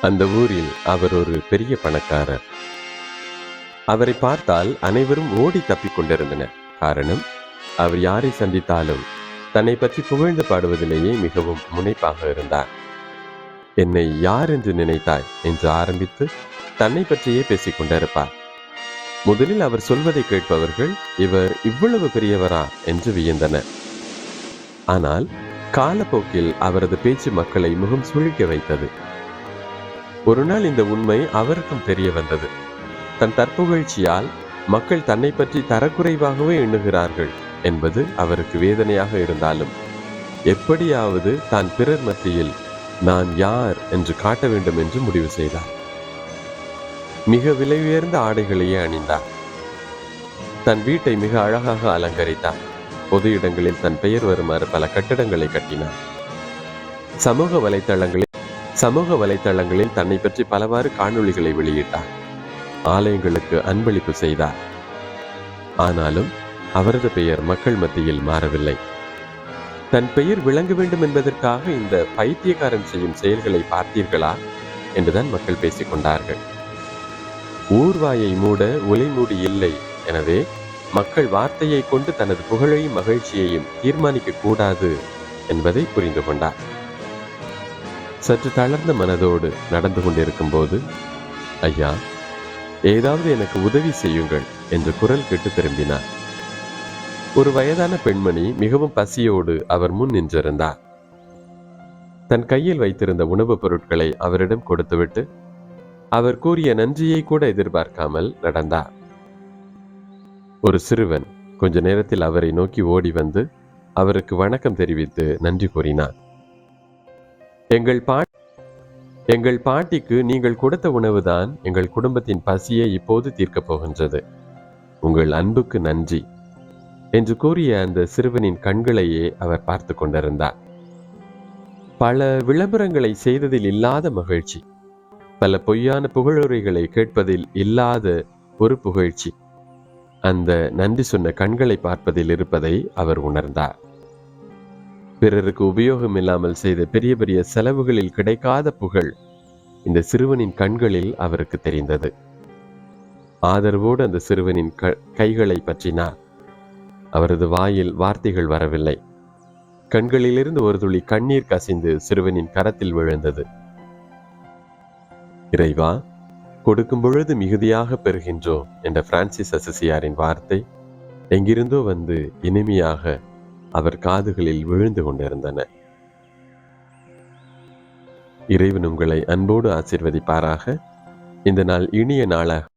அந்த ஊரில் அவர் ஒரு பெரிய பணக்காரர். அவரை பார்த்தால் அனைவரும் ஓடி தப்பிக் கொண்டிருந்தனர். காரணம், அவர் யாரை சந்தித்தாலும் தன்னை பற்றி புகழ்ந்து பாடுவதிலேயே மிகவும் முனைப்பாக இருந்தார். என்னை யார் என்று நினைத்தாய் என்று ஆரம்பித்து தன்னை பற்றியே பேசிக் கொண்டிருப்பார். முதலில் அவர் சொல்வதை கேட்பவர்கள், இவர் இவ்வளவு பெரியவரா என்று வியந்தனர். ஆனால் காலப்போக்கில் அவரது பேச்சு மக்களை முகம் சுழிக்க வைத்தது. ஒரு நாள் இந்த உண்மை அவருக்கும் தெரிய வந்தது. தன் தற்புகழ்ச்சியால் மக்கள் தன்னை பற்றி தரக்குறைவாகவே எண்ணுகிறார்கள் என்பது அவருக்கு வேதனையாக இருந்தாலும், எப்படியாவது தான் பிறர் மத்தியில் நான் யார் என்று காட்ட வேண்டும் என்று முடிவு செய்தார். மிக விலை உயர்ந்த ஆடைகளையே அணிந்தார். தன் வீட்டை மிக அழகாக அலங்கரித்தார். பொது இடங்களில் தன் பெயர் வருமாறு பல கட்டிடங்களை கட்டினார். சமூக வலைத்தளங்களில் தன்னை பற்றி பலவாறு காணொளிகளை வெளியிட்டார். ஆலயங்களுக்கு அன்பளிப்பு செய்தார். ஆனாலும் அவரது பெயர் மக்கள் மத்தியில் மாறவில்லை. தன் பெயர் விளங்க வேண்டும் என்பதற்காக இந்த பைத்தியக்காரன் செய்யும் செயல்களை பார்த்தீர்களா என்றுதான் மக்கள் பேசிக் கொண்டார்கள். ஊர்வாயை மூட உலை மூடி இல்லை. எனவே மக்கள் வார்த்தையை கொண்டு தனது புகழையும் மகிழ்ச்சியையும் தீர்மானிக்க கூடாது என்பதை புரிந்து கொண்டார். சற்று தளர்ந்த மனதோடு நடந்து கொண்டிருக்கும் போது, ஐயா, ஏதாவது எனக்கு உதவி செய்யுங்கள் என்று குரல் கேட்டு திரும்பினார். ஒரு வயதான பெண்மணி மிகவும் பசியோடு அவர் முன் நின்றிருந்தார். தன் கையில் வைத்திருந்த உணவுப் பொருட்களை அவரிடம் கொடுத்துவிட்டு அவர் கூறிய நன்றியை கூட எதிர்பார்க்காமல் நடந்தார். ஒரு சிறுவன் கொஞ்ச நேரத்தில் அவரை நோக்கி ஓடி வந்து அவருக்கு வணக்கம் தெரிவித்து நன்றி கூறினார். எங்கள் பாட்டிக்கு நீங்கள் கொடுத்த உணவுதான் எங்கள் குடும்பத்தின் பசியை இப்போது தீர்க்கப் போகின்றது. உங்கள் அன்புக்கு நன்றி என்று கூறிய அந்த சிறுவனின் கண்களையே அவர் பார்த்து கொண்டிருந்தார். பல விளம்பரங்களை செய்ததில் இல்லாத மகிழ்ச்சி, பல பொய்யான புகழுரைகளை கேட்பதில் இல்லாத ஒரு புகழ்ச்சி அந்த நன்றி சொன்ன கண்களை பார்ப்பதில் இருப்பதை அவர் உணர்ந்தார். பிறருக்கு உபயோகம் இல்லாமல் செய்த பெரிய பெரிய செலவுகளில் கிடைக்காத புகழ் இந்த சிறுவனின் கண்களில் அவருக்கு தெரிந்தது. ஆதரவோடு அந்த சிறுவனின் கைகளை பற்றினார். அவரது வாயில் வார்த்தைகள் வரவில்லை. கண்களிலிருந்து ஒரு துளி கண்ணீர் கசிந்து சிறுவனின் கரத்தில் விழுந்தது. இறைவா, கொடுக்கும் பொழுது மிகுதியாக பெறுகின்றோம் என்ற பிரான்சிஸ் அசிசியாரின் வார்த்தை எங்கிருந்தோ வந்து இனிமையாக அவர் காதுகளில் விழுந்து கொண்டிருந்தன. இறைவன் உங்களை அன்போடு ஆசீர்வதிப்பாராக. இந்த நாள் இனிய நாளாக